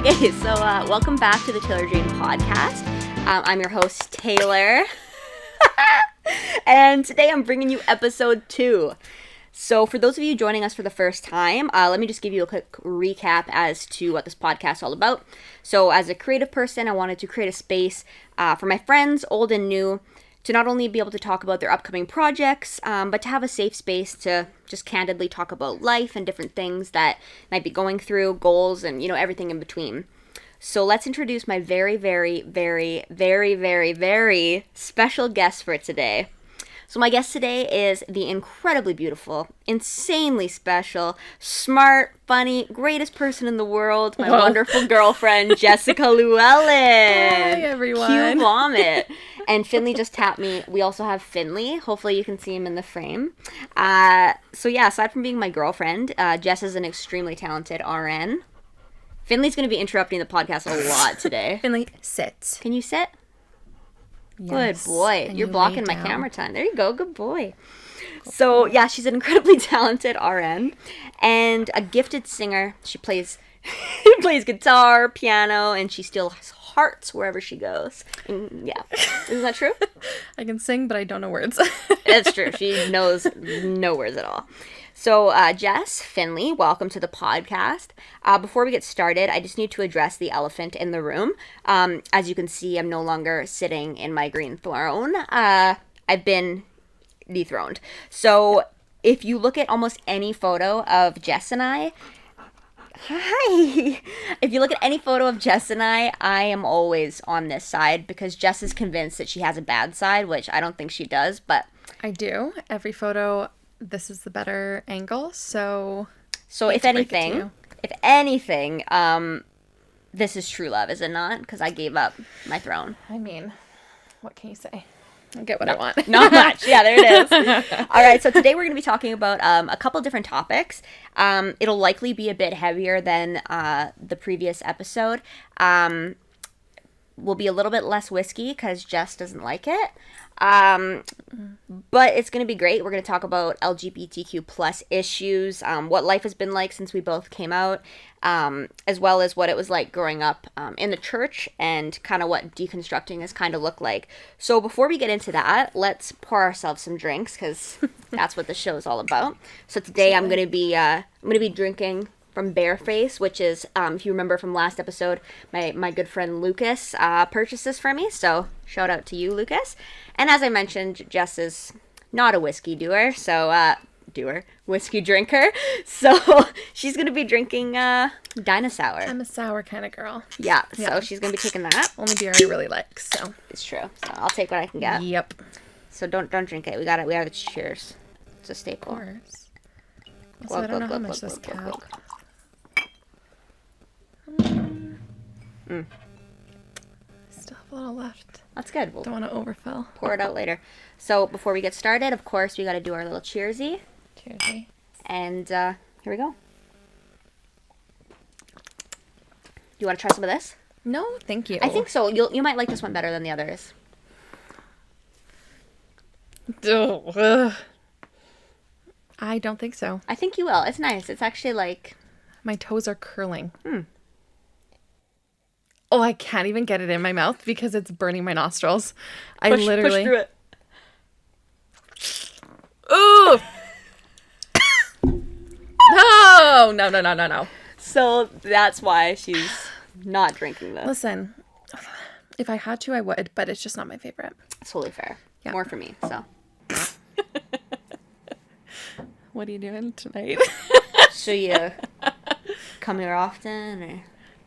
Okay, so welcome back to the TAYLORMADE Podcast. I'm your host, Taylor. And today I'm bringing you episode 2. So for those of you joining us for the first time, let me just give you a quick recap as to what this podcast is all about. So as a creative person, I wanted to create a space for my friends, old and new, to not only be able to talk about their upcoming projects, but to have a safe space to just candidly talk about life and different things that might be going through, goals, and, everything in between. So let's introduce my very, very, very, very, very, very special guest for today. So my guest today is the incredibly beautiful, insanely special, smart, funny, greatest person in the world, my wonderful girlfriend, Jessica Llewellyn. Hi, everyone. Cue vomit. And Finley just tapped me. We also have Finley. Hopefully you can see him in the frame. So yeah, aside from being my girlfriend, Jess is an extremely talented RN. Finley's going to be interrupting the podcast a lot today. Finley, sit. Can you sit? Yes. Good boy. And You're you blocking lay my down. camera time. There you go. Good boy. So, yeah, she's an incredibly talented RN and a gifted singer. She plays guitar, piano, and she still has hearts wherever she goes. And, yeah. Isn't that true? I can sing, but I don't know words. It's true. She knows no words at all. So, Jess, Finley, welcome to the podcast. Before we get started, I just need to address the elephant in the room. As you can see, I'm no longer sitting in my green throne. I've been dethroned. So, if you look at almost any photo of Jess and I, hi! If you look at any photo of Jess and I am always on this side because Jess is convinced that she has a bad side, which I don't think she does, but... I do. Every photo... This is the better angle, so if anything, this is true love, is it not? Because I gave up my throne. I mean, what can you say? I get what I want. Not much. Yeah, there it is. All right, so today we're going to be talking about a couple different topics. It'll likely be a bit heavier than the previous episode. Will be a little bit less whiskey because Jess doesn't like it. But it's going to be great. We're going to talk about LGBTQ plus issues, what life has been like since we both came out, as well as what it was like growing up in the church and kind of what deconstructing has kind of looked like. So before we get into that, let's pour ourselves some drinks because that's what the show is all about. So today I'm going to be drinking from Bareface, which is, if you remember from last episode, my good friend Lucas purchased this for me, so shout out to you, Lucas. And as I mentioned, Jess is not a whiskey whiskey drinker, so she's going to be drinking Dinosaur. I'm a sour kind of girl. Yeah, so she's going to be taking that. Only beer I really like, so. It's true, so I'll take what I can get. Yep. So don't drink it, we have the cheers. It's a staple. Of course. Also, I don't know how much this cap. Still have a little left. That's good. We'll Don't want to overfill. pour it out later. So before we get started, of course, we got to do our little cheersy. Cheersy. And here we go. You want to try some of this? No, thank you. I think so. You might like this one better than the others. I don't think so. I think you will. It's nice. It's actually like... My toes are curling. Oh, I can't even get it in my mouth because it's burning my nostrils. Push through it. Ooh! No. So that's why she's not drinking this. Listen, if I had to, I would, but it's just not my favorite. It's totally fair. Yeah. More for me, so. What are you doing tonight? So you come here often? Or...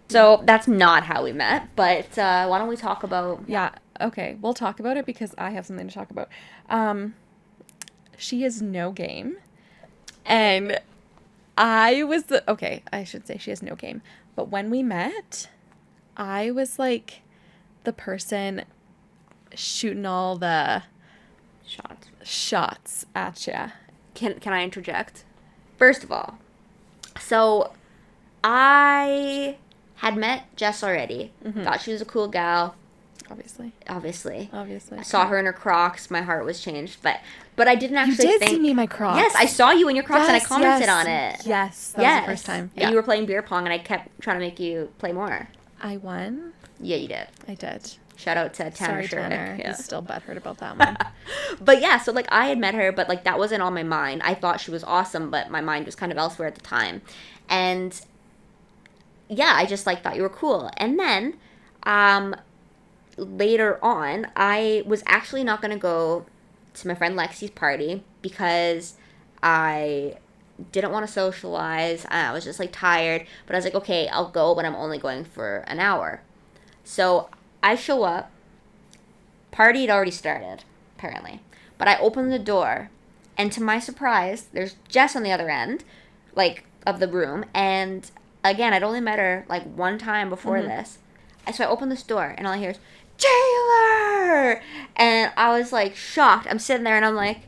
So that's not how we met, but why don't we talk about... Yeah, okay. We'll talk about it because I have something to talk about. She is no game. And I should say she has no game. But when we met, I was like the person shooting all the shots at ya. Can I interject? First of all, so I had met Jess already. Thought she was a cool gal. Obviously. Obviously. I saw her in her Crocs. My heart was changed. But I didn't actually You did think... see me in my Crocs. Yes, I saw you in your Crocs and I commented on it. Yes, that was the first time. Yeah. And you were playing beer pong and I kept trying to make you play more. I won. Yeah, you did. I did. Shout out to Tanner. Sorry, Tanner. Yeah. He's still butthurt about that one. But yeah, so like I had met her, but like that wasn't on my mind. I thought she was awesome, but my mind was kind of elsewhere at the time. And yeah, I just like thought you were cool. And then later on, I was actually not going to go to my friend Lexi's party because I didn't want to socialize. I was just like tired, but I was like, okay, I'll go, but I'm only going for an hour. So I show up. Party had already started, apparently. But I open the door, and to my surprise, there's Jess on the other end, like, of the room. And again, I'd only met her like one time before this. So I open this door, and all I hear is, Taylor! And I was like shocked. I'm sitting there, and I'm like,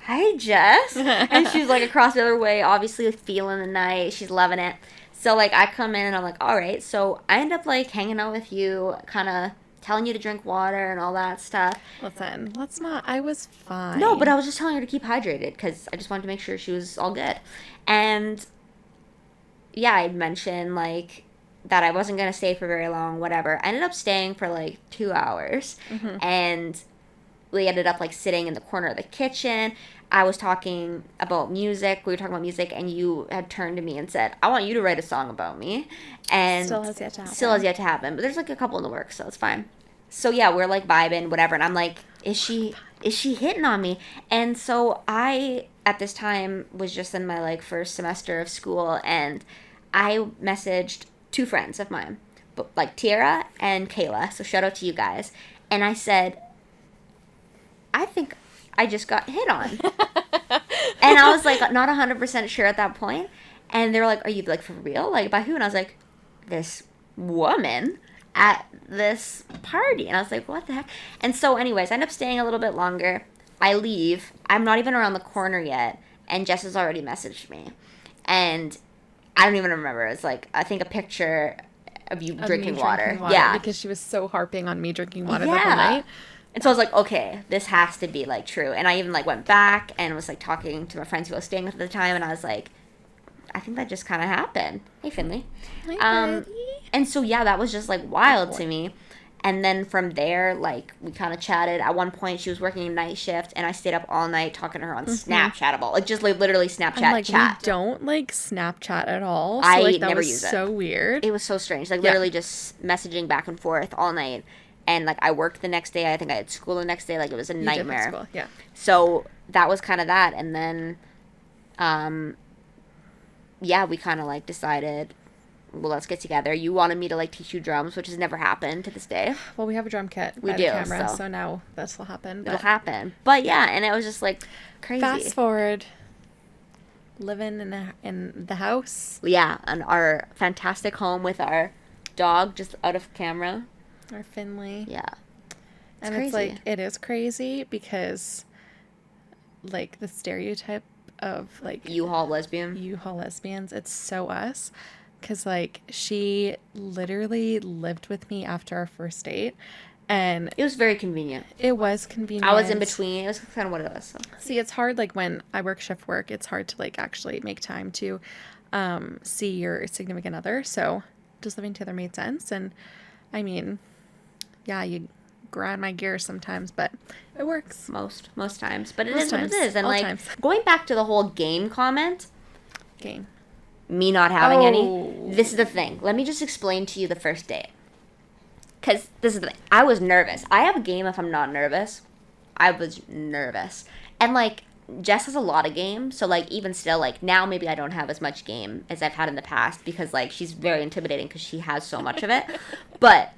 hi, Jess. And she's like across the other way, obviously feeling the night. She's loving it. So, like, I come in and I'm like, all right. So, I end up, like, hanging out with you, kind of telling you to drink water and all that stuff. Listen, let's not. I was fine. No, but I was just telling her to keep hydrated because I just wanted to make sure she was all good. And, yeah, I'd mentioned, like, that I wasn't going to stay for very long, whatever. I ended up staying for, like, 2 hours. And we ended up, like, sitting in the corner of the kitchen. I was talking about music. We were talking about music, and you had turned to me and said, I want you to write a song about me. And still has yet to happen. Still has yet to happen. But there's, like, a couple in the works, so it's fine. So, yeah, we're, like, vibing, whatever. And I'm like, is she hitting on me? And so I, at this time, was just in my, like, first semester of school, and I messaged 2 friends of mine, like Tiara and Kayla. So shout out to you guys. And I said, I think I just got hit on. And I was like not 100% sure at that point. And they were like, are you like for real? Like by who? And I was like, this woman at this party. And I was like, what the heck? And so anyways, I end up staying a little bit longer. I leave. I'm not even around the corner yet. And Jess has already messaged me. And I don't even remember. It's like, I think a picture of you drinking water. Yeah. Because she was so harping on me drinking water the whole night. And so I was like, okay, this has to be, like, true. And I even, like, went back and was, like, talking to my friends who I was staying with at the time. And I was like, I think that just kind of happened. Hey, Finley. Hi, and so, yeah, that was just, like, wild to me. And then from there, like, we kind of chatted. At one point, she was working a night shift, and I stayed up all night talking to her on Snapchat about, like, just, like, literally Snapchat chat. We don't, like, Snapchat at all. So, I like, never use it. So weird. It was so strange. Like, literally just messaging back and forth all night. And, like, I worked the next day. I think I had school the next day. Like, it was a nightmare. You did have school, yeah. So, that was kind of that. And then, yeah, we kind of, like, decided... well, let's get together. You wanted me to, like, teach you drums, which has never happened to this day. Well, we have a drum kit. We by do. The camera, so now this will happen. It'll happen. But, yeah, and it was just, like, crazy. Fast forward. Living in the house. Yeah, and our fantastic home with our dog just out of camera. Our Finley. Yeah. And it's, like, it is crazy because, like, the stereotype of, like... U-Haul lesbian. U-Haul lesbians. It's so us. Because, like, she literally lived with me after our first date. And it was very convenient. It was convenient. I was in between. It was kind of what it was. So. See, it's hard, like, when I work shift work, it's hard to, like, actually make time to see your significant other. So just living together made sense. And, I mean, yeah, you grind my gears sometimes, but it works. Most times. But it is what it is. And, all like, times. Going back to the whole game comment. Game. Me not having any. This is the thing. Let me just explain to you the first date. Because this is the thing. I was nervous. I have a game if I'm not nervous. I was nervous. And, like, Jess has a lot of game. So, like, even still, like, now maybe I don't have as much game as I've had in the past. Because, like, she's very intimidating because she has so much of it. But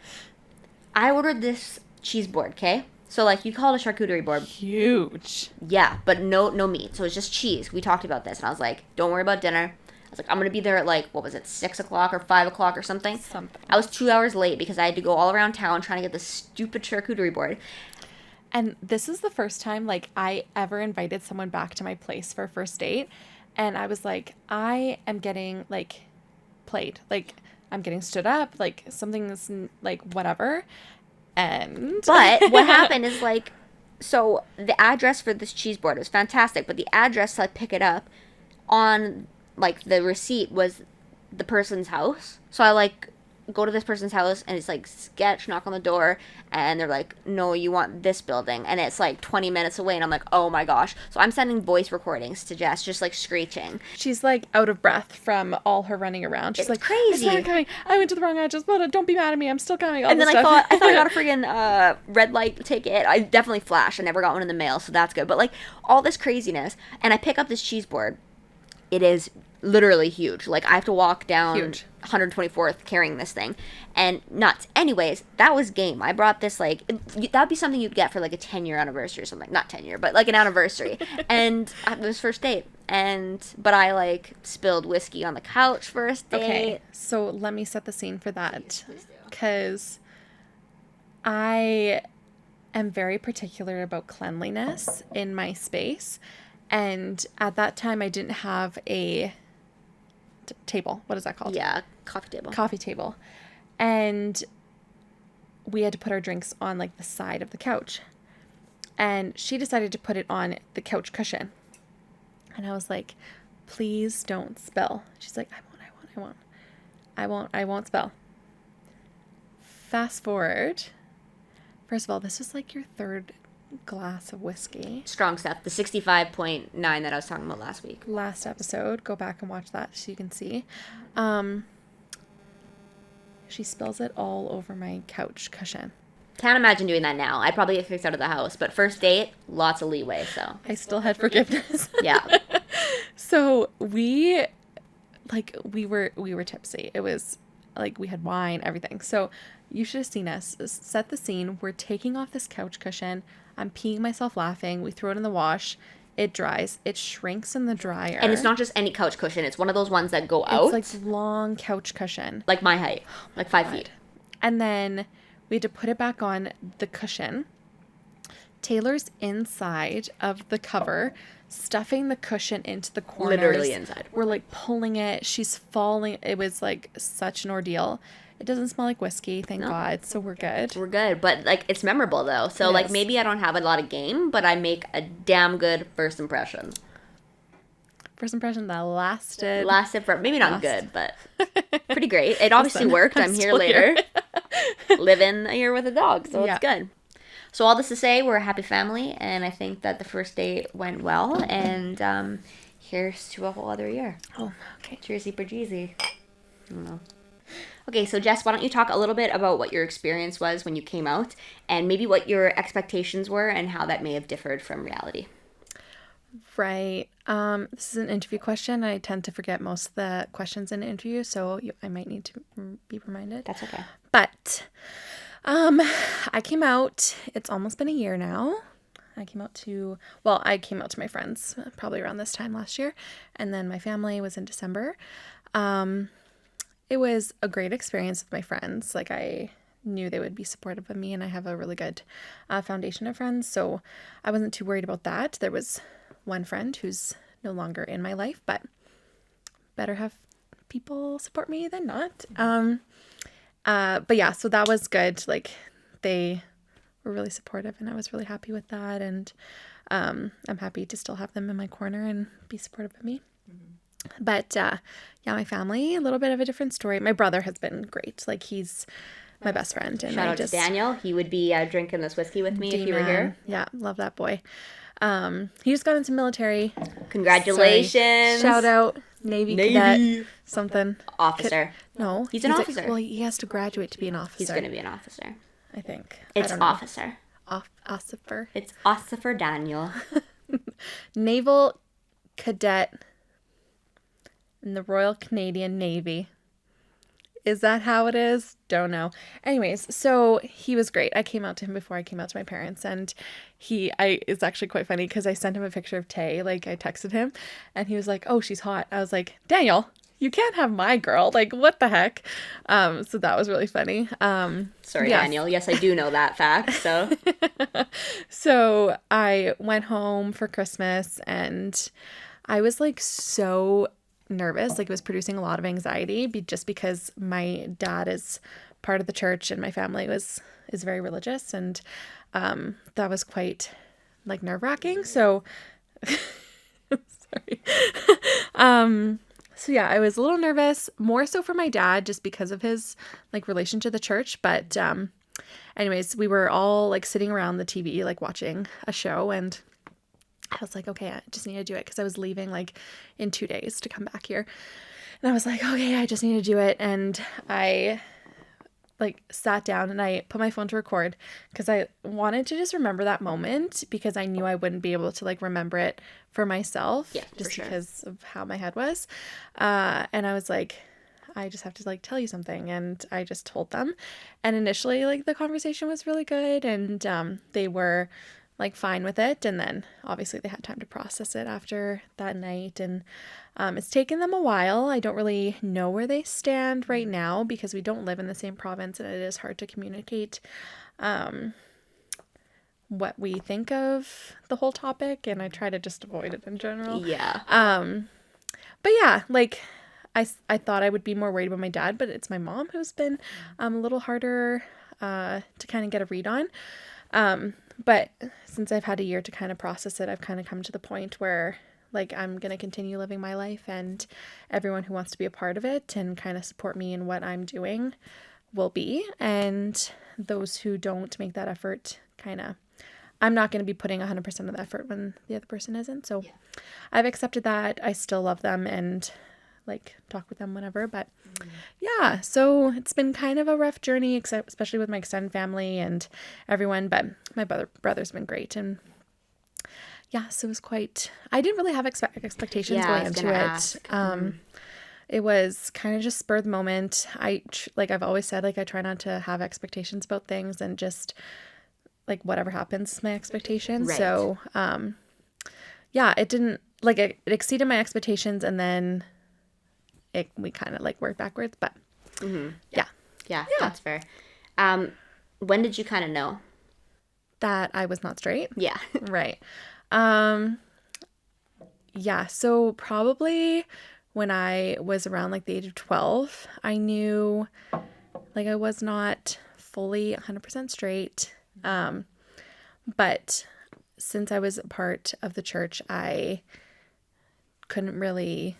I ordered this cheese board, okay? So, like, you call it a charcuterie board. Huge. Yeah, but no meat. So, it's just cheese. We talked about this. And I was like, don't worry about dinner. I was like, I'm going to be there at, like, what was it, 6 o'clock or 5 o'clock or something? I was 2 hours late because I had to go all around town trying to get this stupid charcuterie board. And this is the first time, like, I ever invited someone back to my place for a first date. And I was like, I am getting, like, played. Like, I'm getting stood up. Like, something's, like, whatever. end. But what happened is, like, so the address for this cheese board was fantastic, but the address to, like, pick it up on, like, the receipt was the person's house. So I, like, go to this person's house, and it's, like, sketch, knock on the door, and they're like, no, you want this building. And it's, like, 20 minutes away, and I'm like, oh, my gosh. So I'm sending voice recordings to Jess, just, like, screeching. She's, like, out of breath from all her running around. She's It's like, crazy. I'm coming. I went to the wrong address, but don't be mad at me. I'm still coming. And then I thought I got a friggin' red light ticket. I definitely flashed. I never got one in the mail, so that's good. But, like, all this craziness. And I pick up this cheese board. It is literally huge. Like, I have to walk down 124th carrying this thing. And nuts. Anyways, that was game. I brought this, like, that would be something you'd get for, like, a 10-year anniversary or something. Not 10-year, but, like, an anniversay. And it was first date. But I, like, spilled whiskey on the couch first date. Okay, so let me set the scene for that. Because I am very particular about cleanliness in my space. And at that time, I didn't have a table. What is that called? Yeah, coffee table. Coffee table. And we had to put our drinks on, like, the side of the couch. And she decided to put it on the couch cushion. And I was like, please don't spill. She's like, I won't spill. Fast forward. First of all, this was, like, your third glass of whiskey. Strong stuff. The 65.9 that I was talking about last week. Last episode. Go back and watch that so you can see. She spills it all over my couch cushion. Can't imagine doing that now. I'd probably get kicked out of the house. But first date, lots of leeway, so. I still had forgiveness. Yeah. So we were tipsy. It was like we had wine, everything. So you should have seen us. Set the scene. We're taking off this couch cushion. I'm peeing myself laughing. We throw it in the wash. It dries. It shrinks in the dryer. And it's not just any couch cushion. It's one of those ones that go out. It's like long couch cushion. Like my height. Like 5 feet. And then we had to put it back on the cushion. Taylor's inside of the cover, stuffing the cushion into the corners. Literally inside. We're, like, pulling it. She's falling. It was, like, such an ordeal. It doesn't smell like whiskey, thank God, so we're good. We're good, but, like, it's memorable, though. So, like, maybe I don't have a lot of game, but I make a damn good first impression. First impression that lasted for, maybe not good, but pretty great. It obviously worked. I'm here later. Living here with a dog, so it's good. So all this to say, we're a happy family, and I think that the first date went well, and here's to a whole other year. Oh, okay. Cheersy per Jeezy. I don't know. Okay, so Jess, why don't you talk a little bit about what your experience was when you came out, and maybe what your expectations were, and how that may have differed from reality. Right. This is an interview question. I tend to forget most of the questions in an interview, so I might need to be reminded. That's okay. But I came out, it's almost been a year now. I came out to my friends probably around this time last year, and then my family was in December. It was a great experience with my friends. Like, I knew they would be supportive of me, and I have a really good foundation of friends, so I wasn't too worried about that. There was one friend who's no longer in my life, but better have people support me than not. But yeah, so that was good. Like, they were really supportive, and I was really happy with that, and I'm happy to still have them in my corner and be supportive of me. But yeah, my family, a little bit of a different story. My brother has been great. Like, he's my best friend. And Shout out to Daniel. He would be drinking this whiskey with me if you were here. Yeah, love that boy. He just got into military. Congratulations. Sorry. Shout out Navy cadet. Something. Officer. No. He's an officer. Well, he has to graduate to be an officer. He's going to be an officer. I think. It's officer. Ossifer. It's Ossifer Daniel. Naval cadet in the Royal Canadian Navy. Is that how it is? Don't know. Anyways, so he was great. I came out to him before I came out to my parents, and it's actually quite funny because I sent him a picture of Tay. Like, I texted him, and he was like, "Oh, she's hot." I was like, "Daniel, you can't have my girl. Like, what the heck?" So that was really funny. Sorry, yes. Daniel. Yes, I do know that fact. So, so I went home for Christmas, and I was like so nervous. Like, it was producing a lot of anxiety just because my dad is part of the church, and my family is very religious, and that was quite like nerve-wracking. So sorry. So yeah, I was a little nervous, more so for my dad, just because of his like relation to the church. But anyways, we were all like sitting around the TV, like watching a show, and I was like, okay, I just need to do it, because I was leaving like in 2 days to come back here. And I was like, okay, I just need to do it. And I like sat down and I put my phone to record, because I wanted to just remember that moment, because I knew I wouldn't be able to like remember it for myself, just because of how my head was. And I was like, I just have to like tell you something. And I just told them. And initially like the conversation was really good, and they were like fine with it. And then obviously they had time to process it after that night. And it's taken them a while. I don't really know where they stand right now, because we don't live in the same province, and it is hard to communicate what we think of the whole topic. And I try to just avoid it in general. Yeah. But yeah, like I thought I would be more worried about my dad, but it's my mom who's been a little harder to kind of get a read on. But since I've had a year to kind of process it, I've kind of come to the point where like I'm going to continue living my life, and everyone who wants to be a part of it and kind of support me in what I'm doing will be. And those who don't make that effort, I'm not going to be putting 100% of the effort when the other person isn't. So I've accepted that. I still love them and like talk with them whenever, but yeah, so it's been kind of a rough journey, especially with my extended family and everyone, but my brother's been great. And yeah, so it was I didn't really have expectations going into it. It was kind of just spur of the moment. Like I've always said, like I try not to have expectations about things, and just like whatever happens is my expectations. Right. So yeah, it didn't like it exceeded my expectations, and then we kind of like worked backwards, but yeah, that's fair. When did you kind of know that I was not straight? Yeah. Right. Yeah, so probably when I was around like the age of 12, I knew like I was not fully 100% straight. But since I was a part of the church, I couldn't really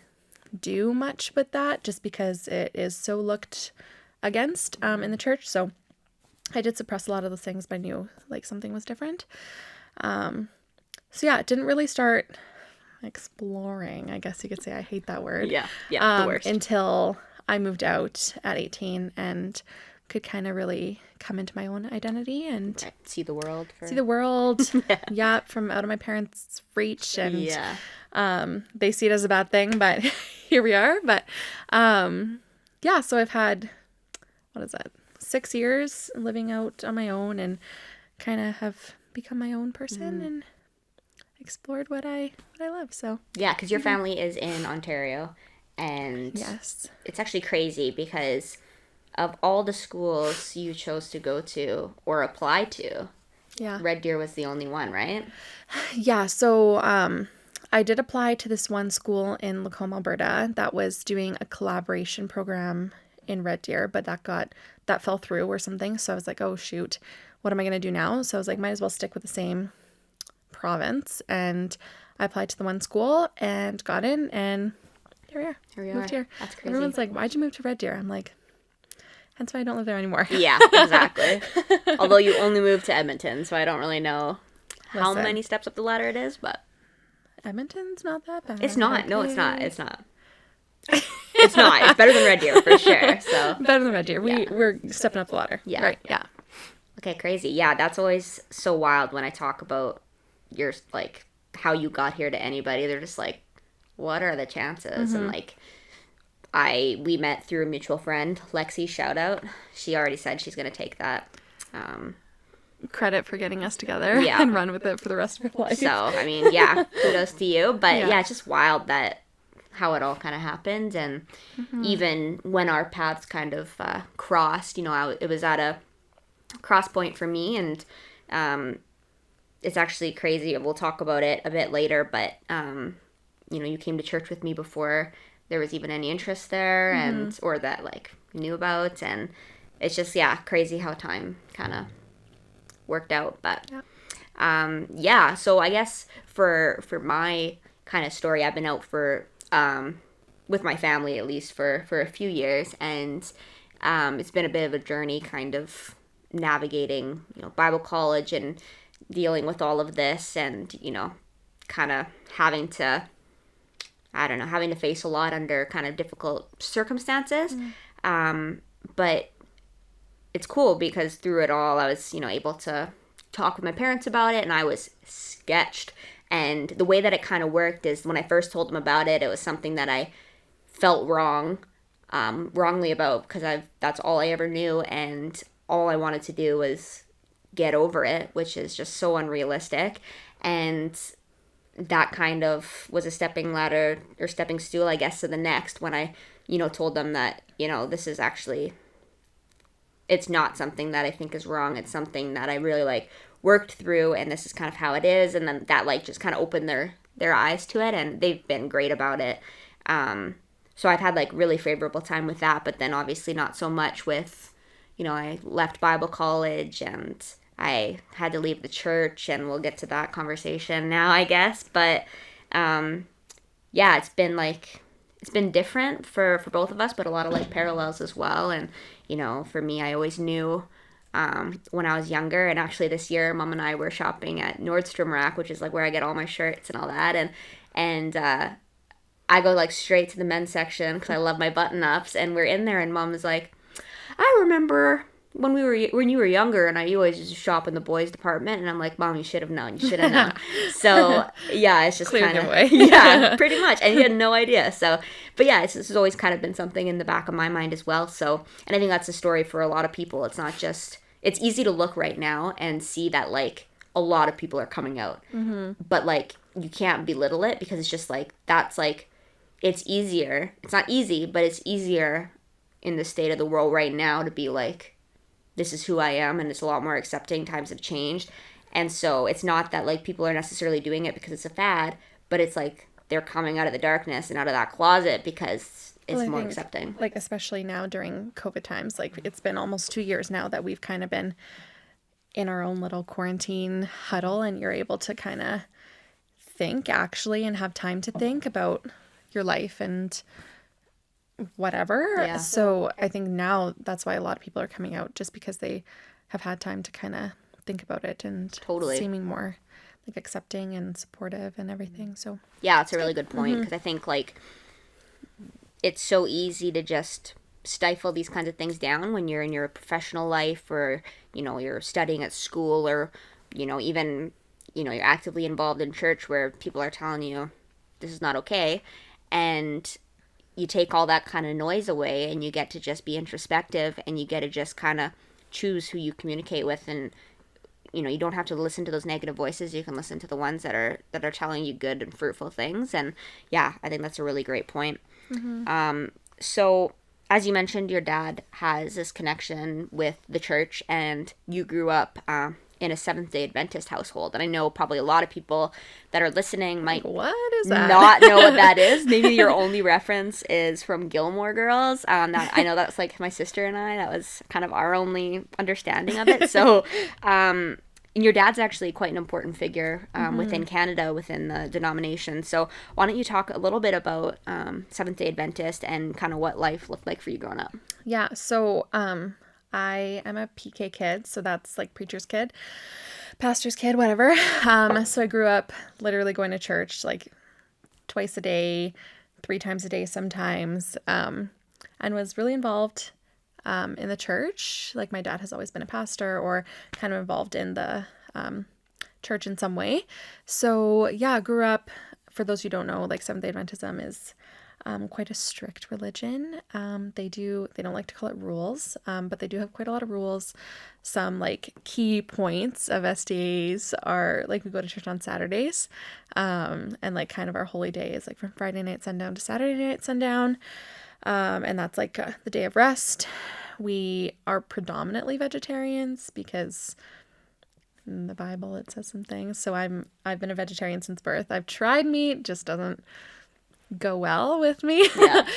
do much with that, just because it is so looked against in the church. So I did suppress a lot of those things, but I knew like something was different. So yeah, it didn't really start exploring, I guess you could say. I hate that word. Yeah, the worst. Until I moved out at 18 and could kind of really come into my own identity and see the world. Yeah, from out of my parents' reach. And they see it as a bad thing, but here we are. But yeah, so I've had, 6 years living out on my own, and kind of have become my own person and explored what I love. So yeah, because your family is in Ontario, and yes, it's actually crazy because of all the schools you chose to go to or apply to, Red Deer was the only one, right? Yeah, so I did apply to this one school in Lacombe, Alberta, that was doing a collaboration program in Red Deer, but that fell through or something. So I was like, oh shoot, what am I going to do now? So I was like, might as well stick with the same province. And I applied to the one school and got in, and here we are. Moved here. That's crazy. Everyone's like, why'd you move to Red Deer? I'm like, that's why I don't live there anymore. Yeah, exactly. Although you only moved to Edmonton, so I don't really know how many steps up the ladder it is, but Edmonton's not that bad. It's not. Okay. No, it's not. It's not. It's not. It's better than Red Deer for sure. So better than Red Deer. We're stepping up the ladder. Yeah. Right. Yeah. Okay, crazy. Yeah, that's always so wild when I talk about your like how you got here to anybody. They're just like, what are the chances? And like we met through a mutual friend, Lexi, shout out. She already said she's gonna take that. Credit for getting us together and run with it for the rest of her life. So, I mean, yeah, kudos to you. But yeah, it's just wild that how it all kind of happened. And even when our paths kind of crossed, it was at a cross point for me. And it's actually crazy. We'll talk about it a bit later. But, you came to church with me before there was even any interest there or that like you knew about. And it's just, crazy how time kind of worked out. But so I guess for my kind of story, I've been out for with my family, at least for a few years, and it's been a bit of a journey kind of navigating, Bible college and dealing with all of this, and kind of having to face a lot under kind of difficult circumstances. But it's cool because through it all, I was, able to talk with my parents about it, and I was sketched. And the way that it kind of worked is when I first told them about it, it was something that I felt wrongly about, because that's all I ever knew, and all I wanted to do was get over it, which is just so unrealistic. And that kind of was a stepping ladder or stepping stool, I guess, to the next, when I, told them that, this is actually, it's not something that I think is wrong. It's something that I really worked through, and this is kind of how it is. And then that just kind of opened their eyes to it, and they've been great about it. So I've had really favorable time with that, but then obviously not so much with, I left Bible college and I had to leave the church, and we'll get to that conversation now, I guess. But it's been different for both of us, but a lot of parallels as well. And for me, I always knew when I was younger, and actually this year Mom and I were shopping at Nordstrom Rack, which is where I get all my shirts and all that, and I go straight to the men's section because I love my button ups, and we're in there, and Mom was like, I remember when you were younger, and I always used to shop in the boys department. And I'm like, Mom, you should have known. You should have known. So it's just kind of pretty much. And he had no idea. So, but this has always kind of been something in the back of my mind as well. So, and I think that's a story for a lot of people. It's not just, it's easy to look right now and see that a lot of people are coming out, but you can't belittle it, because it's just that's it's easier. It's not easy, but it's easier in the state of the world right now to be this is who I am, and it's a lot more accepting. Times have changed. And so it's not that people are necessarily doing it because it's a fad, but it's they're coming out of the darkness and out of that closet because it's more accepting. Especially now during COVID times, it's been almost 2 years now that we've kind of been in our own little quarantine huddle, and you're able to kind of think actually and have time to think about your life and whatever. Yeah. So I think now that's why a lot of people are coming out, just because they have had time to kind of think about it, and seeming more accepting and supportive and everything. So it's a really good point, because I think it's so easy to just stifle these kinds of things down when you're in your professional life, or you're studying at school, or even you're actively involved in church, where people are telling you this is not okay, and you take all that kind of noise away, and you get to just be introspective, and you get to just kind of choose who you communicate with. And you don't have to listen to those negative voices. You can listen to the ones that are telling you good and fruitful things. And I think that's a really great point. So as you mentioned, your dad has this connection with the church, and you grew up in a Seventh-day Adventist household. And I know probably a lot of people that are listening might what is that? Not know what that is. Maybe your only reference is from Gilmore Girls. I know that's my sister and I. That was kind of our only understanding of it. So, and your dad's actually quite an important figure within Canada, within the denomination. So why don't you talk a little bit about Seventh-day Adventist and kind of what life looked like for you growing up? Yeah, so I am a PK kid, so that's preacher's kid, pastor's kid, whatever. So I grew up literally going to church twice a day, 3 times a day sometimes, and was really involved in the church. My dad has always been a pastor, or kind of involved in the church in some way. So I grew up, for those who don't know, Seventh-day Adventism is quite a strict religion. They don't like to call it rules, but they do have quite a lot of rules. Some key points of SDAs are we go to church on Saturdays, and kind of our holy day is from Friday night sundown to Saturday night sundown, and that's the day of rest. We are predominantly vegetarians because in the Bible it says some things. So I've been a vegetarian since birth. I've tried meat, just doesn't go well with me. Yeah.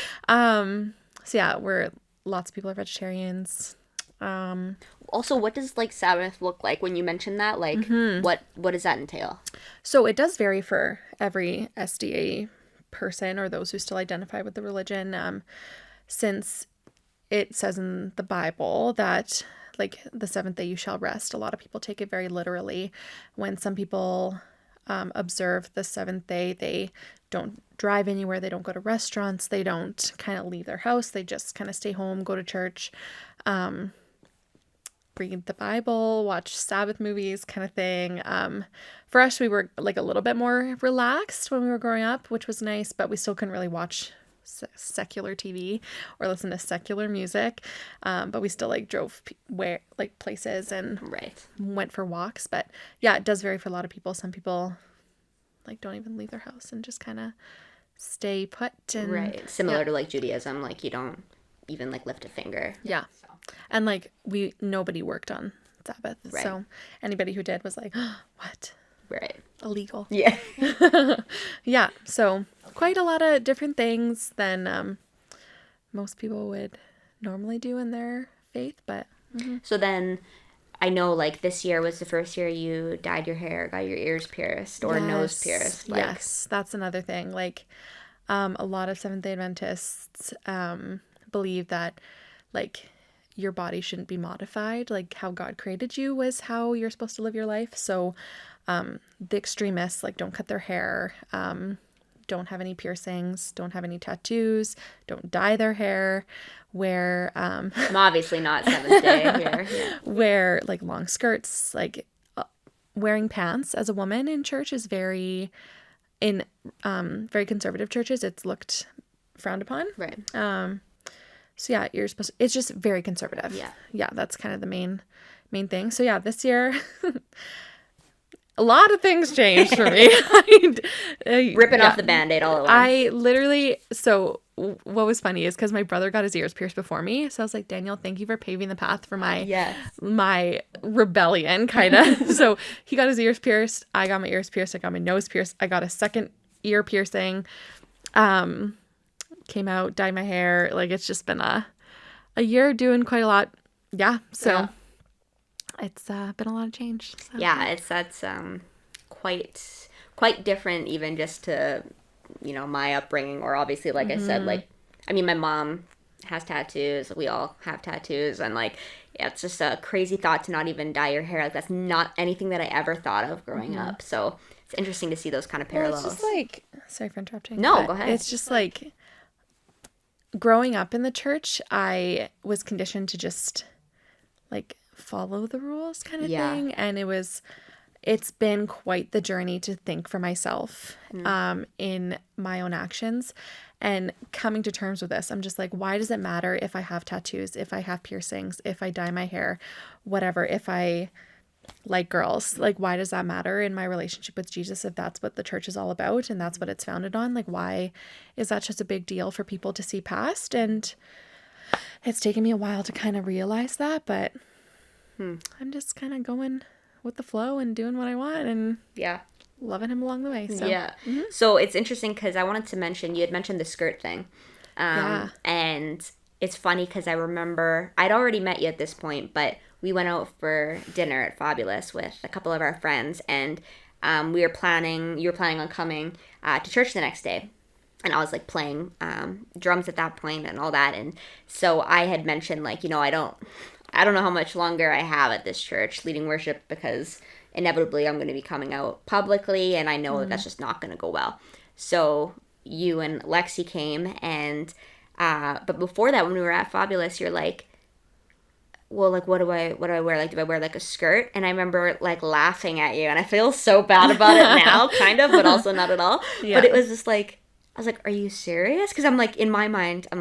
So we're lots of people are vegetarians. Also, what does like Sabbath look like when you mention that? Like, what does that entail? So it does vary for every SDA person or those who still identify with the religion. Since it says in the Bible that like the seventh day you shall rest, a lot of people take it very literally. When some people observe the seventh day, they don't drive anywhere, they don't go to restaurants, they don't kind of leave their house, they just kind of stay home, go to church, read the Bible, watch Sabbath movies kind of thing. For us, we were like a little bit more relaxed when we were growing up, which was nice, but we still couldn't really watch secular TV or listen to secular music. But we still like drove places and went for walks. But yeah, it does vary for a lot of people. Some people like don't even leave their house and just kind of stay put. And similar to like Judaism, like you don't even like lift a finger. Yeah. So. And like nobody worked on Sabbath. So anybody who did was like, oh, what? Right. Illegal. Yeah. Yeah. So quite a lot of different things than most people would normally do in their faith. But So then I know like this year was the first year you dyed your hair, got your ears pierced or nose pierced. Like... Yes. That's another thing. Like a lot of Seventh-day Adventists believe that like your body shouldn't be modified. Like how God created you was how you're supposed to live your life. So the extremists like don't cut their hair, don't have any piercings, don't have any tattoos, don't dye their hair, wear I'm obviously not Seventh Day here. Yeah. Wear like long skirts, like wearing pants as a woman in church is very conservative churches, it's looked frowned upon. Right. So yeah, it's just very conservative. Yeah. Yeah, that's kind of the main thing. So yeah, this year a lot of things changed for me. Ripping off the Band-Aid all at once. I literally, so what was funny is because my brother got his ears pierced before me. So I was like, Daniel, thank you for paving the path for my rebellion, kind of. So he got his ears pierced. I got my ears pierced. I got my nose pierced. I got a second ear piercing. Came out, dyed my hair. Like it's just been a year doing quite a lot. Yeah. So it's been a lot of change. So. Yeah, that's quite different even just to, you know, my upbringing or obviously like I said, like I mean my mom has tattoos, we all have tattoos and like yeah, it's just a crazy thought to not even dye your hair. Like that's not anything that I ever thought of growing up. So it's interesting to see those kind of parallels. Well, it's just like sorry for interrupting. No, go ahead. It's just like growing up in the church, I was conditioned to just like follow the rules kind of thing. And it's been quite the journey to think for myself in my own actions and coming to terms with this. I'm just like, why does it matter if I have tattoos, if I have piercings, if I dye my hair, whatever, if I like girls, like why does that matter in my relationship with Jesus if that's what the church is all about and that's what it's founded on? Like why is that just a big deal for people to see past? And it's taken me a while to kind of realize that, but I'm just kind of going with the flow and doing what I want and loving him along the way. So. So it's interesting because I wanted to mention, you had mentioned the skirt thing. And it's funny because I remember I'd already met you at this point, but we went out for dinner at Fabulous with a couple of our friends, and you were planning on coming to church the next day. And I was like playing drums at that point and all that. And so I had mentioned like, you know, I don't know how much longer I have at this church leading worship because inevitably I'm going to be coming out publicly and I know that's just not going to go well. So you and Lexi came and but before that when we were at Fabulous, you're like, well, like, what do I wear? Like, do I wear, like, a skirt? And I remember, like, laughing at you. And I feel so bad about it now, kind of, but also not at all. Yeah. But it was just, like, I was like, are you serious? Because I'm, like, in my mind, I'm,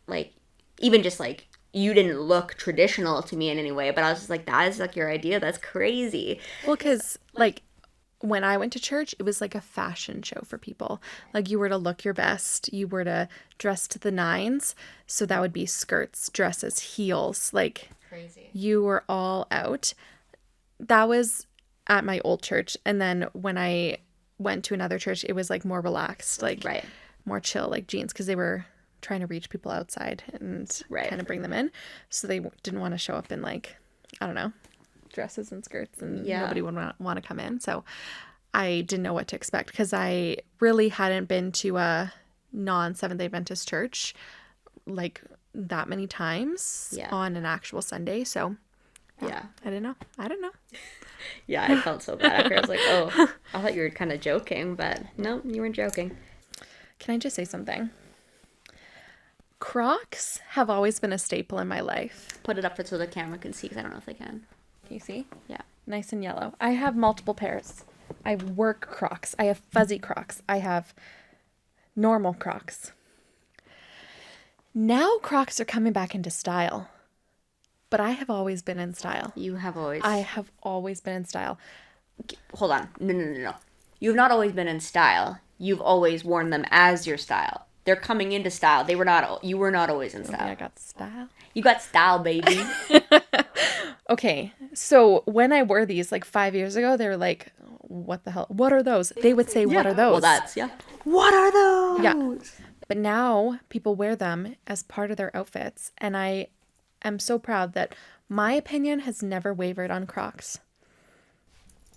like, even just, like, you didn't look traditional to me in any way. But I was just like, that is, like, your idea. That's crazy. Well, because, like, when I went to church, it was like a fashion show for people. Like you were to look your best, you were to dress to the nines. So that would be skirts, dresses, heels, like crazy. You were all out. That was at my old church. And then when I went to another church, it was like more relaxed, like more chill, like jeans, because they were trying to reach people outside and Right. kind of bring them in. So they didn't want to show up in like, I don't know, dresses and skirts, and nobody would want to come in. So I didn't know what to expect because I really hadn't been to a non-Seventh-day Adventist church like that many times on an actual Sunday. So Yeah. I didn't know. Yeah, I felt so bad after. I was like, oh, I thought you were kind of joking, but no, you weren't joking. Can I just say something? Crocs have always been a staple in my life. Put it up so the camera can see, because I don't know if they can. Can you see? Yeah. Nice and yellow. I have multiple pairs. I have work Crocs. I have fuzzy Crocs. I have normal Crocs. Now Crocs are coming back into style. But I have always been in style. You have always... I have always been in style. Hold on. No. You've not always been in style. You've always worn them as your style. They're coming into style. You were not always in style. I got style. You got style, baby. Okay, so when I wore these like 5 years ago, they were like, what the hell? What are those? They would say, what are those? Well, what are those? Yeah. But now people wear them as part of their outfits. And I am so proud that my opinion has never wavered on Crocs.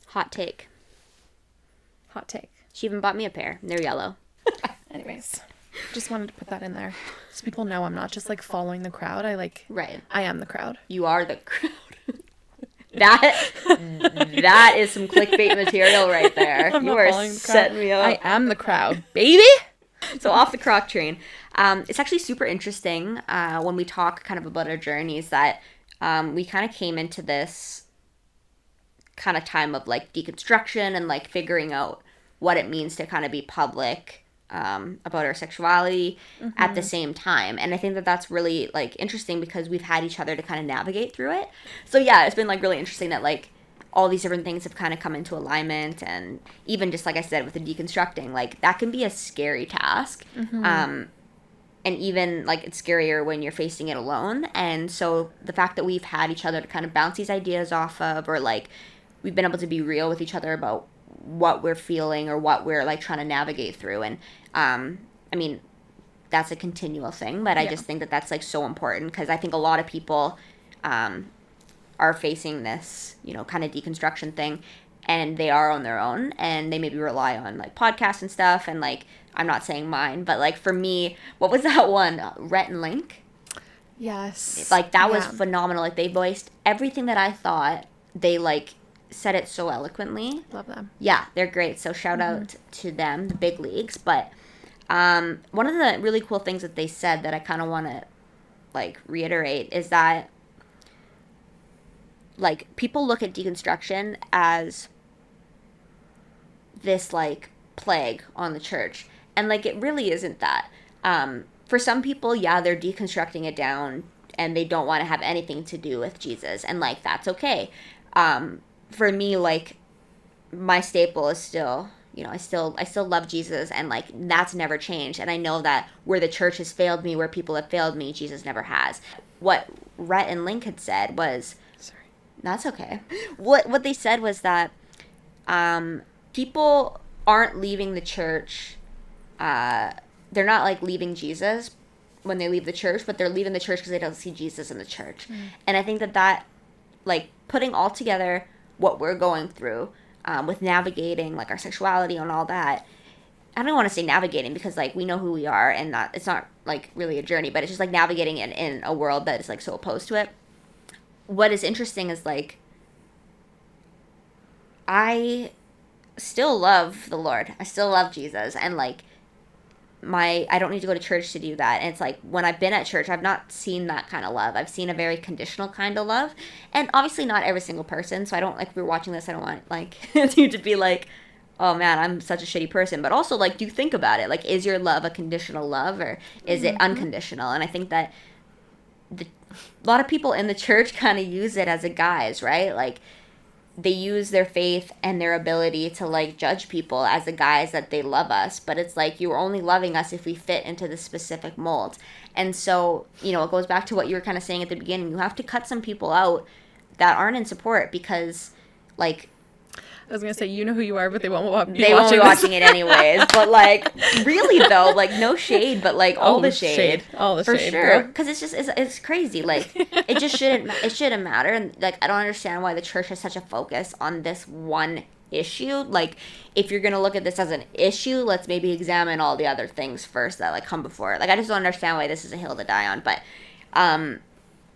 Hot take. Hot take. She even bought me a pair. They're yellow. Anyways, just wanted to put that in there. So people know I'm not just like following the crowd. Right. I am the crowd. You are the crowd. That is some clickbait material right there. You are setting me up. I am the crowd, baby. So off the Croc train. It's actually super interesting when we talk kind of about our journeys that we kind of came into this kind of time of like deconstruction and like figuring out what it means to kind of be public about our sexuality at the same time. And I think that that's really like interesting because we've had each other to kind of navigate through it. So yeah, it's been like really interesting that like all these different things have kind of come into alignment. And even just like I said with the deconstructing, like that can be a scary task. And even like it's scarier when you're facing it alone. And so the fact that we've had each other to kind of bounce these ideas off of, or like we've been able to be real with each other about what we're feeling or what we're like trying to navigate through. And I mean, that's a continual thing, but I just think that that's like so important because I think a lot of people are facing this, you know, kind of deconstruction thing, and they are on their own, and they maybe rely on like podcasts and stuff. And like, I'm not saying mine, but like for me, what was that one? Rhett and Link? Yes. Like that was phenomenal. Like they voiced everything that I thought. They like said it so eloquently. Love them. Yeah, they're great. So shout out to them, the big leagues. But one of the really cool things that they said that I kind of want to like reiterate is that like people look at deconstruction as this like plague on the church, and like it really isn't that. For some people, they're deconstructing it down and they don't want to have anything to do with Jesus, and like that's okay. For me, like my staple is still, you know, I still love Jesus, and like that's never changed. And I know that where the church has failed me, where people have failed me, Jesus never has. What Rhett and Link had said was, that's okay. What they said was that people aren't leaving the church. They're not like leaving Jesus when they leave the church, but they're leaving the church because they don't see Jesus in the church. And I think that like putting all together what we're going through with navigating like our sexuality and all that. I don't want to say navigating because like we know who we are, and that it's not like really a journey, but it's just like navigating it in a world that is like so opposed to it. What is interesting is like I still love the Lord. I still love Jesus, and like I don't need to go to church to do that. And it's like when I've been at church, I've not seen that kind of love. I've seen a very conditional kind of love, and obviously not every single person. So I don't like, if we're watching this, I don't want like you to be like, oh man, I'm such a shitty person. But also like, do think about it. Like, is your love a conditional love, or is it unconditional? And I think that a lot of people in the church kind of use it as a guise, right? Like they use their faith and their ability to like judge people as a guise that they love us. But it's like, you're only loving us if we fit into the specific mold. And so, you know, it goes back to what you were kind of saying at the beginning. You have to cut some people out that aren't in support because like I was gonna say, you know who you are, but they won't be They won't be watching watching it anyways. But like, really though, like no shade, but like all the shade, all the for shade, sure. Because it's crazy. Like it just shouldn't matter. And like I don't understand why the church has such a focus on this one issue. Like if you're gonna look at this as an issue, let's maybe examine all the other things first that like come before it. Like I just don't understand why this is a hill to die on. But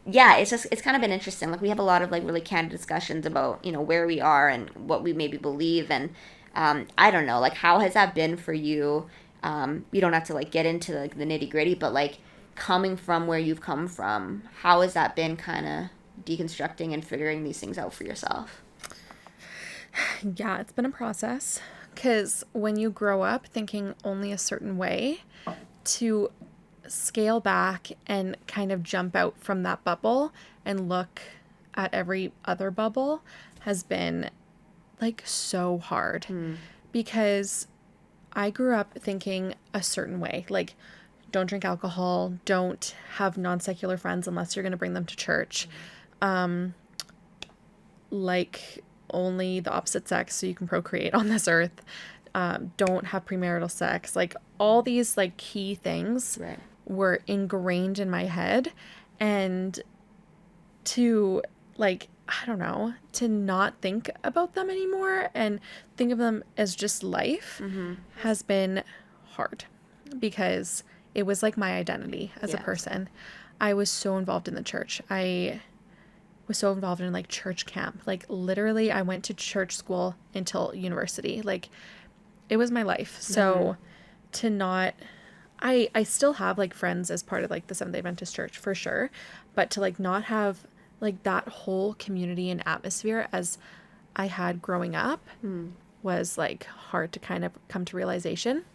yeah, it's kind of been interesting. Like we have a lot of like really candid discussions about, you know, where we are and what we maybe believe. And I don't know, like how has that been for you? You don't have to like get into like the nitty gritty, but like coming from where you've come from, how has that been kind of deconstructing and figuring these things out for yourself? Yeah, it's been a process, because when you grow up thinking only a certain way, to scale back and kind of jump out from that bubble and look at every other bubble has been like so hard, because I grew up thinking a certain way, like don't drink alcohol, don't have non-secular friends unless you're going to bring them to church, like only the opposite sex so you can procreate on this earth, don't have premarital sex, like all these like key things were ingrained in my head. And to like, I don't know, to not think about them anymore and think of them as just life has been hard, because it was like my identity as a person. I was so involved in the church. I was so involved in like church camp. Like literally I went to church school until university. Like it was my life. So to not, I still have like friends as part of like the Seventh-day Adventist Church for sure, but to like not have like that whole community and atmosphere as I had growing up was like hard to kind of come to realization.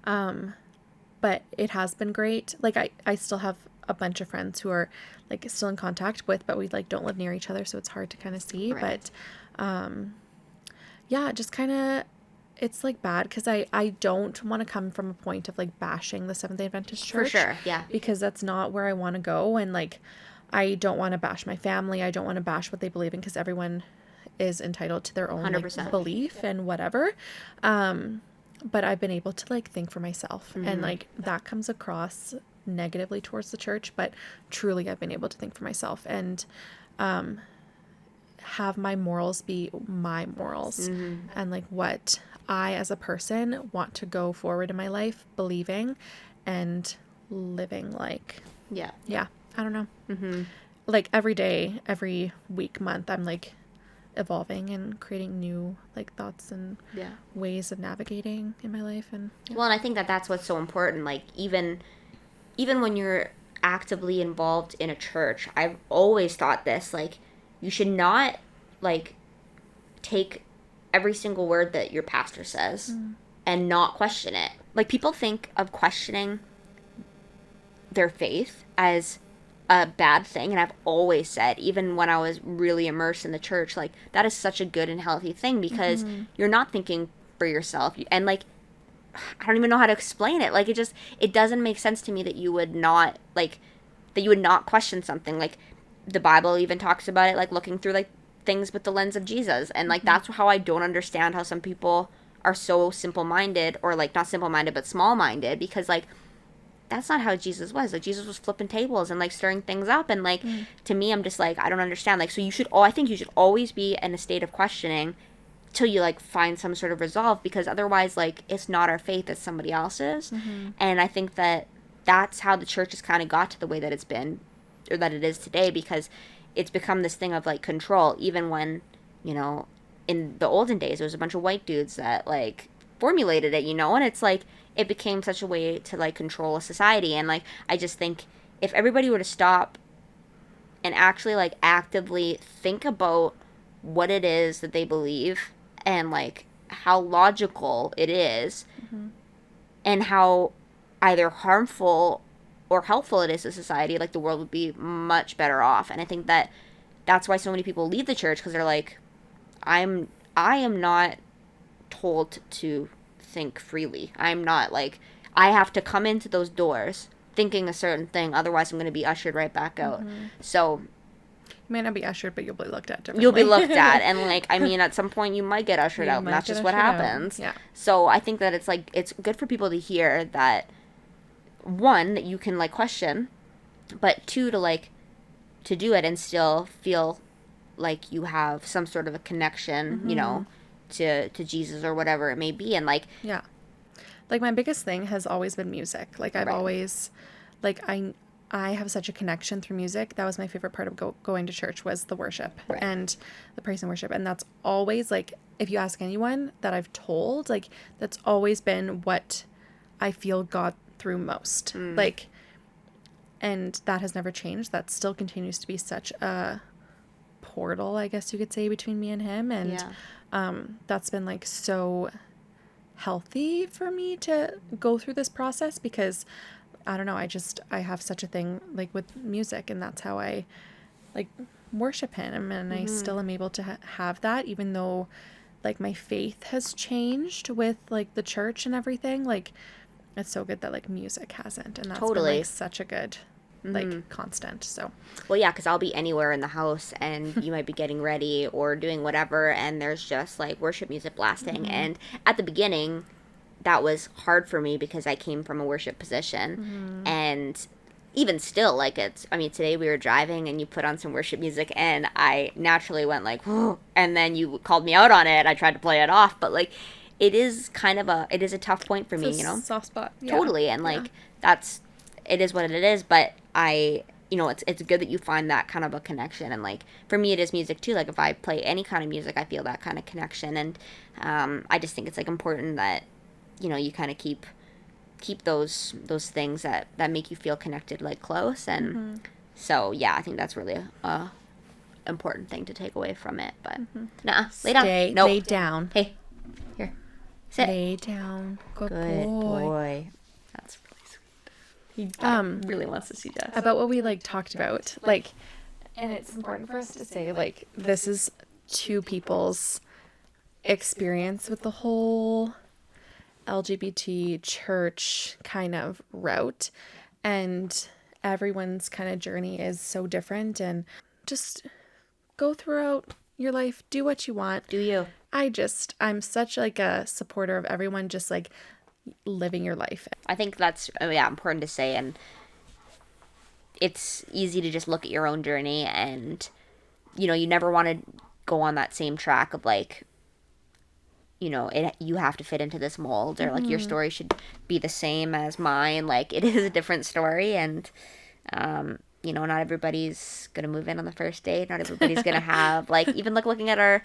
But it has been great. Like I still have a bunch of friends who are like still in contact with, but we like don't live near each other, so it's hard to kind of see. But yeah, just kind of, it's like bad, because I don't want to come from a point of like bashing the Seventh-day Adventist Church. For sure, yeah. Because that's not where I want to go. And like, I don't want to bash my family. I don't want to bash what they believe in, because everyone is entitled to their own like, belief and whatever. But I've been able to like think for myself, and like that comes across negatively towards the church, but truly I've been able to think for myself and have my morals be my morals, and like what I as a person want to go forward in my life believing and living like. Yeah, I don't know. Like every day, every week, month, I'm like evolving and creating new like thoughts and ways of navigating in my life. And well, and I think that that's what's so important. Like even when you're actively involved in a church, I've always thought this, like you should not like take every single word that your pastor says and not question it. Like people think of questioning their faith as a bad thing, and I've always said, even when I was really immersed in the church, like that is such a good and healthy thing, because you're not thinking for yourself, and like I don't even know how to explain it. Like it doesn't make sense to me that you would not question something. Like the Bible even talks about it, like looking through like things with the lens of Jesus, and like that's how I don't understand how some people are so simple-minded, or like not simple-minded but small-minded, because like that's not how Jesus was. Like Jesus was flipping tables and like stirring things up, and like to me I'm just like I don't understand. Like so I think you should always be in a state of questioning till you like find some sort of resolve, because otherwise like it's not our faith, it's somebody else's. And I think that that's how the church has kind of got to the way that it's been, or that it is today, because it's become this thing of like control, even when, you know, in the olden days there was a bunch of white dudes that like formulated it, you know, and it's like it became such a way to like control a society. And like I just think if everybody were to stop and actually like actively think about what it is that they believe, and like how logical it is, and how either harmful or helpful it is to society, like the world would be much better off. And I think that that's why so many people leave the church, because they're like, I am not told to think freely. I'm not like, I have to come into those doors thinking a certain thing, otherwise I'm going to be ushered right back out. So You might not be ushered, but you'll be looked at differently. You'll be looked at, and like, I mean, at some point you might get ushered out, and that's just what happens. Yeah. So I think that it's like, it's good for people to hear that, one, that you can like question, but two, to like, to do it and still feel like you have some sort of a connection, you know, to Jesus or whatever it may be, and like, yeah, like my biggest thing has always been music. Like I've always, like I have such a connection through music. That was my favorite part of going to church, was the worship and the praise and worship. And that's always, like, if you ask anyone that I've told, like, that's always been what I feel God through most. Like, and that has never changed. That still continues to be such a portal, I guess you could say, between me and him. And that's been like so healthy for me to go through this process, because I don't know, I have such a thing like with music, and that's how I like worship him, and I still am able to have that, even though like my faith has changed with like the church and everything. Like it's so good that like music hasn't, and that's been like such a good like constant. So well, yeah, because I'll be anywhere in the house and you might be getting ready or doing whatever, and there's just like worship music blasting. And at the beginning that was hard for me because I came from a worship position, and even still, like, it's, I mean, today we were driving and you put on some worship music and I naturally went like, whoa, and then you called me out on it. I tried to play it off, but like, it is kind of it is a tough point for me, you know? Soft spot. Yeah. Totally. And like, it is what it is, but you know, it's good that you find that kind of a connection. And like, for me, it is music too. Like if I play any kind of music, I feel that kind of connection. And I just think it's like important that, you know, you kind of keep those things that make you feel connected, like close. And so yeah, I think that's really a important thing to take away from it. But lay down. Nope. Lay down. Hey, here, sit. Lay down. Good boy. That's really sweet. He really wants to see Jess. About what we like talked about, like, and it's important for us to say, like, this is two people's experience with the whole LGBT church kind of route, and everyone's kind of journey is so different. And just go throughout your life, do what you want. Do you? I'm such like a supporter of everyone just like living your life. I think that's important to say. And it's easy to just look at your own journey, and you know, you never want to go on that same track of like, you know, you have to fit into this mold, or like your story should be the same as mine. Like, it is a different story, and you know, not everybody's gonna move in on the first date. Not everybody's gonna have like, even like looking at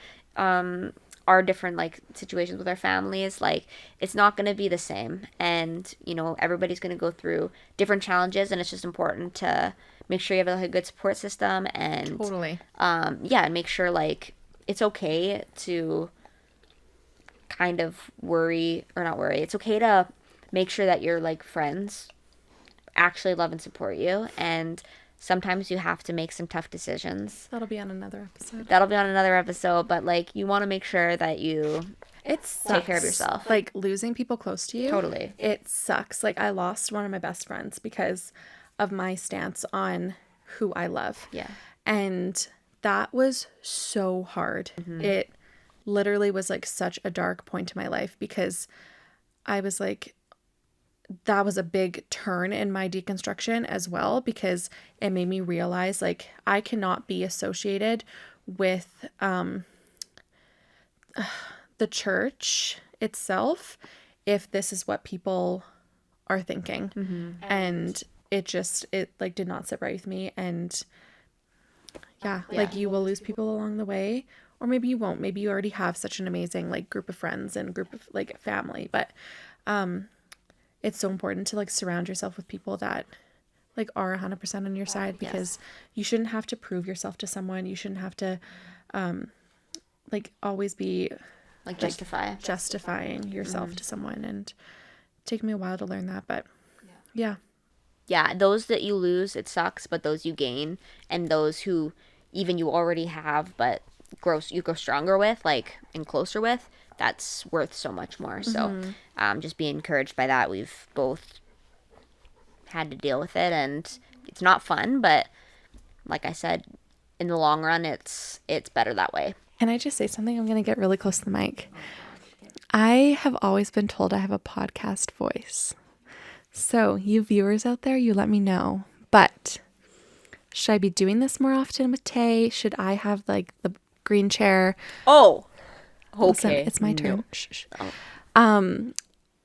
our different like situations with our families, like it's not gonna be the same. And you know, everybody's gonna go through different challenges, and it's just important to make sure you have like a good support system. And totally, and make sure like it's okay to kind of not worry. It's okay to make sure that your like friends actually love and support you, and sometimes you have to make some tough decisions. That'll be on another episode. But like, you want to make sure that you take care of yourself. Like losing people close to you. Totally. It sucks. Like I lost one of my best friends because of my stance on who I love. Yeah. And that was so hard. It literally was like such a dark point in my life, because I was like, that was a big turn in my deconstruction as well, because it made me realize like I cannot be associated with the church itself if this is what people are thinking. And it like did not sit right with me. And like you will lose people along the way, or maybe you won't. Maybe you already have such an amazing like group of friends and group of like family, but it's so important to like surround yourself with people that like are 100% on your side, because you shouldn't have to prove yourself to someone. You shouldn't have to like always be like justifying yourself to someone. And it took me a while to learn that, but yeah, those that you lose, it sucks, but those you gain, and those who even you already have but you grow stronger with, like, and closer with, that's worth so much more. So just be encouraged by that. We've both had to deal with it, and it's not fun, but like I said in the long run, it's better that way. Can I just say something? I'm going to get really close to the mic. I have always been told I have a podcast voice. So you viewers out there, you let me know. But should I be doing this more often with Tay? Should I have like the green chair? Oh, okay. Listen, it's my turn. No. Shh.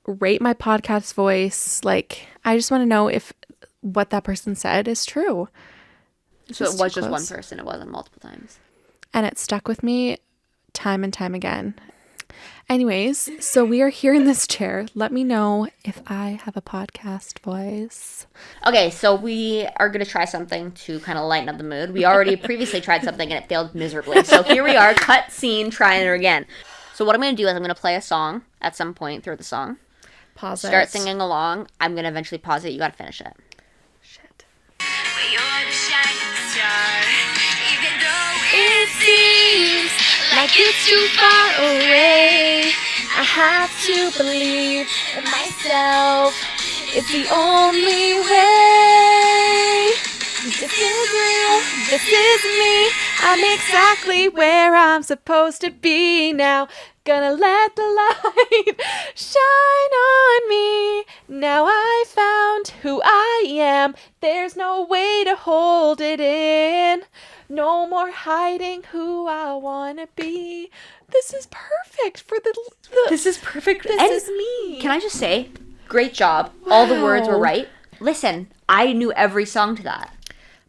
Rate my podcast voice. Like, I just want to know if what that person said is true. So it was just one person. It wasn't multiple times. And it stuck with me time and time again. Anyways, so we are here in this chair. Let me know if I have a podcast voice. Okay, so we are going to try something to kind of lighten up the mood. We already previously tried something and it failed miserably. So here we are, cut scene, trying it again. So what I'm going to do is I'm going to play a song at some point through the song. Pause it. Start singing along. I'm going to eventually pause it. You got to finish it. Shit. It seems like it's too far away. I have to believe in myself. It's the only way. This is real. This is me. I'm exactly where I'm supposed to be now. Gonna let the light shine on me. Now I found who I am. There's no way to hold it in. No more hiding who I wanna be. This is perfect for the This is perfect. This is me. Can I just say, great job. All the words were Wow. right. Listen, I knew every song to that.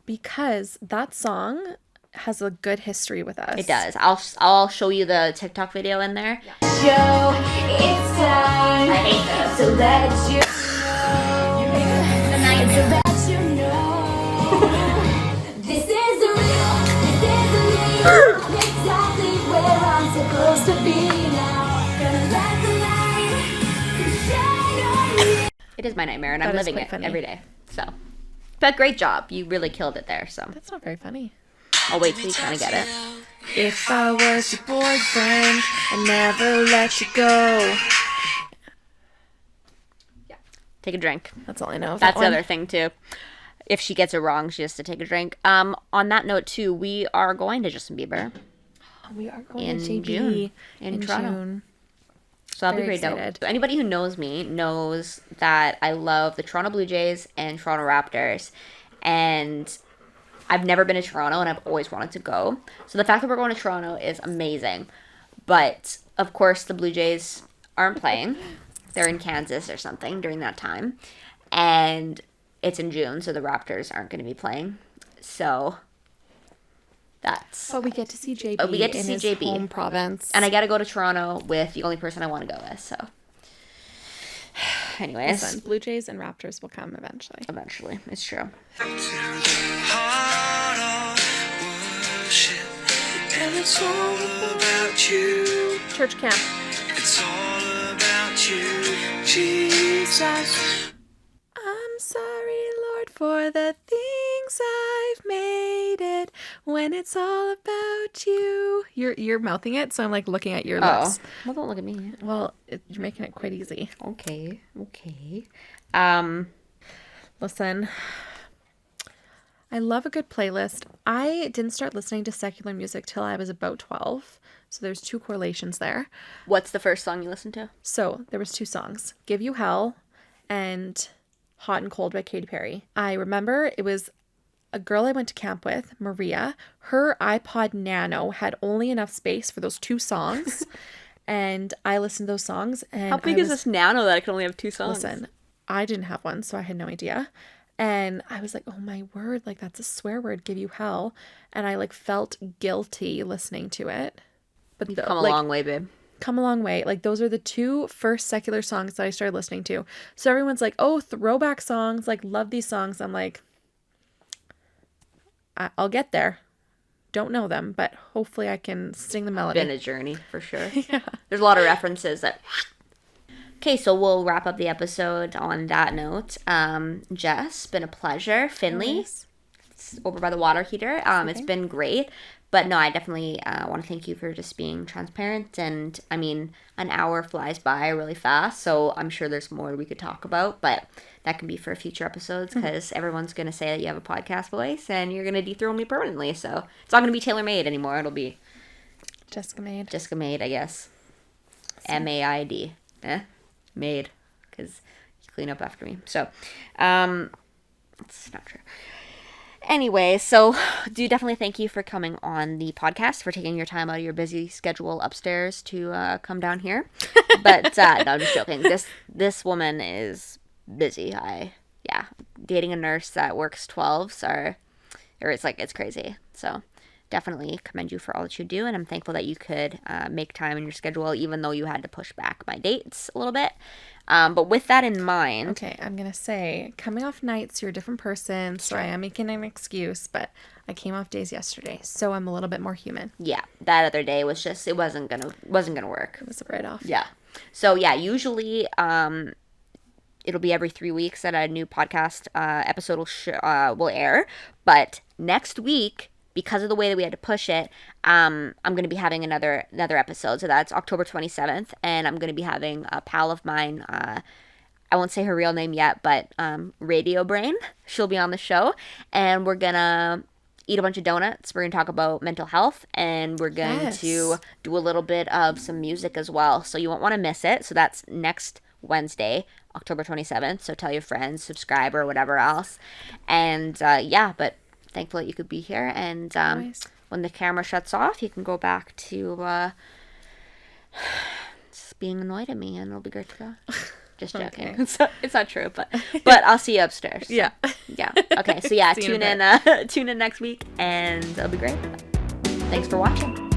Because that song has a good history with us. It does. I'll show you the TikTok video in there. Yo, it's time I hate this. to let you know. And to let you know. This is real. This is me. I'm exactly where I'm supposed to be now. Gonna let the light shine on me. It is my nightmare, and I'm That is living quite it funny. every day. So, but great job. You really killed it there. So That's not very funny. I'll wait till you kind of get it. If I was your boyfriend, I'd never let you go. Take a drink. That's all I know. of That's that the one. other thing too. If she gets it wrong, she has to take a drink. On that note too, we are going to Justin Bieber, We are going in to JB June, in Toronto. June. so that'll be Very great. excited. Dope. Anybody who knows me knows that I love the Toronto Blue Jays and Toronto Raptors, and I've never been to Toronto, and I've always wanted to go. So the fact that we're going to Toronto is amazing. But of course, the Blue Jays aren't playing. They're in Kansas or something during that time, and it's in June, so the Raptors aren't going to be playing. So that's. But we get to see JB. we get to in see his JB. home province. And I got to go to Toronto with the only person I want to go with. So, anyways, Listen, Blue Jays and Raptors will come eventually. eventually, it's true. Heart of worship, and it's all about you. Church camp. It's all about you, Jesus. I'm sorry, Lord, for the things I've made it when it's all about you. You're mouthing it, so I'm like looking at your Oh, lips. well, don't look at me. Well, you're making it quite easy. Okay. Listen, I love a good playlist. I didn't start listening to secular music till I was about 12. So there's two correlations there. What's the first song you listened to? So there was two songs, Give You Hell and Hot and Cold by Katy Perry. I remember it was a girl I went to camp with, Maria. Her iPod Nano had only enough space for those two songs. And I listened to those songs. And How big is this Nano that I can only have two songs? Listen, I didn't have one, so I had no idea. And I was like, oh my word, like that's a swear word, Give You Hell. And I like felt guilty listening to it. But You've come a long way, babe. Come a long way. Like those are the two first secular songs that I started listening to. So everyone's like, oh, throwback songs, like love these songs. I'm like, I'll get there. Don't know them, but hopefully I can sing the melody. Been a journey for sure. Yeah. There's a lot of references that. Okay, so we'll wrap up the episode on that note. Jess, been a pleasure. Finley, Nice. over by the water heater. It's been great. But no, I definitely want to thank you for just being transparent. And I mean, an hour flies by really fast, so I'm sure there's more we could talk about, but that can be for future episodes because everyone's going to say that you have a podcast voice and you're going to dethrone me permanently. So it's not going to be TAYLORMADE anymore. It'll be Jessica Made. Jessica Made, I guess. MAID. Made. Because you clean up after me. So, it's not true. Anyway, so do definitely thank you for coming on the podcast, for taking your time out of your busy schedule upstairs to come down here. But no, I'm just joking. This woman is busy. Dating a nurse that works 12s it's crazy. So definitely commend you for all that you do, and I'm thankful that you could make time in your schedule, even though you had to push back my dates a little bit. But with that in mind... Okay, I'm going to say, coming off nights, you're a different person, so I am making an excuse, but I came off days yesterday, so I'm a little bit more human. Yeah, that other day was just, it wasn't gonna work. It was a write-off. Yeah. So, yeah, usually it'll be every 3 weeks that a new podcast episode will air, but next week... because of the way that we had to push it, I'm going to be having another episode. So that's October 27th. And I'm going to be having a pal of mine. I won't say her real name yet, but Radio Brain. She'll be on the show. And we're going to eat a bunch of donuts. We're going to talk about mental health. And we're going to do a little bit of some music as well. So you won't want to miss it. So that's next Wednesday, October 27th. So tell your friends, subscribe, or whatever else. And but... thankful that you could be here, and when the camera shuts off, you can go back to just being annoyed at me, and it'll be great to go. Just joking. Okay. It's not true, but I'll see you upstairs. So. Yeah. Okay. So tune in next week, and it'll be great. Thanks for watching.